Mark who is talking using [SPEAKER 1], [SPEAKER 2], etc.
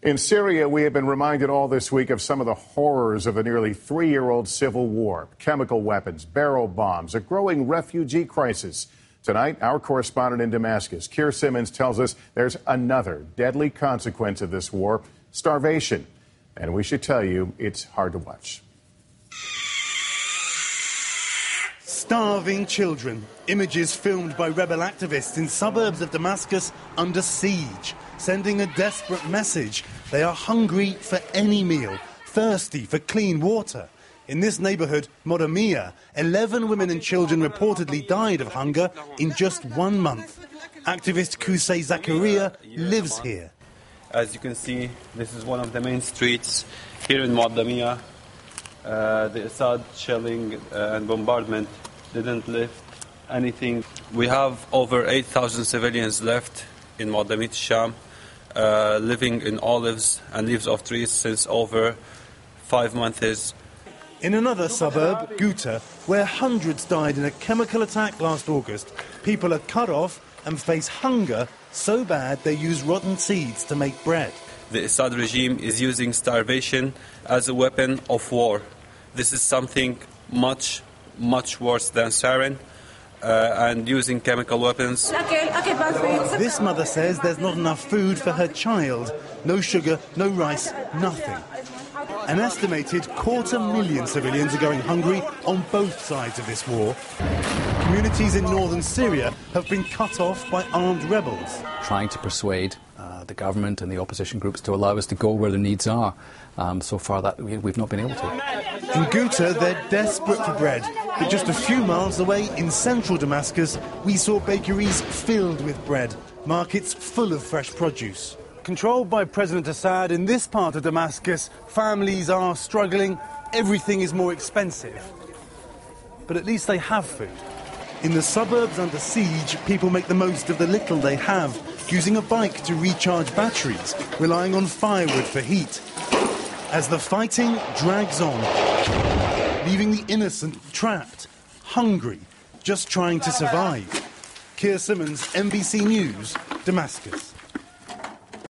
[SPEAKER 1] In Syria, we have been reminded all this week of some of the horrors of the nearly 3-year-old civil war. Chemical weapons, barrel bombs, a growing refugee crisis. Tonight, our correspondent in Damascus, Keir Simmons, tells us there's another deadly consequence of this war, starvation. And we should tell you, it's hard to watch.
[SPEAKER 2] Starving children. Images filmed by rebel activists in suburbs of Damascus under siege, sending a desperate message. They are hungry for any meal, thirsty for clean water. In this neighbourhood, Modamia, 11 women and children reportedly died of hunger in just 1 month. Activist Kusei Zakaria lives here.
[SPEAKER 3] As you can see, this is one of the main streets here in Modamia. The Assad shelling and bombardment didn't lift anything. We have over 8,000 civilians left in Modamit Sham, living in olives and leaves of trees since over 5 months.
[SPEAKER 2] In another suburb, Ghouta, where hundreds died in a chemical attack last August, people are cut off and face hunger so bad they use rotten seeds to make bread.
[SPEAKER 3] The Assad regime is using starvation as a weapon of war. This is something much worse than sarin and using chemical weapons.
[SPEAKER 2] This mother says there's not enough food for her child. No sugar, no rice, nothing. An estimated 250,000 civilians are going hungry on both sides of this war. Communities in northern Syria have been cut off by armed rebels.
[SPEAKER 4] Trying to persuade the government and the opposition groups to allow us to go where the needs are. So far that we've not been able to.
[SPEAKER 2] In Ghouta, they're desperate for bread. But just a few miles away in central Damascus, we saw bakeries filled with bread, markets full of fresh produce. Controlled by President Assad, in this part of Damascus, families are struggling. Everything is more expensive. But at least they have food. In the suburbs under siege, people make the most of the little they have, using a bike to recharge batteries, relying on firewood for heat. As the fighting drags on, leaving the innocent trapped, hungry, just trying to survive. Keir Simmons, NBC News, Damascus.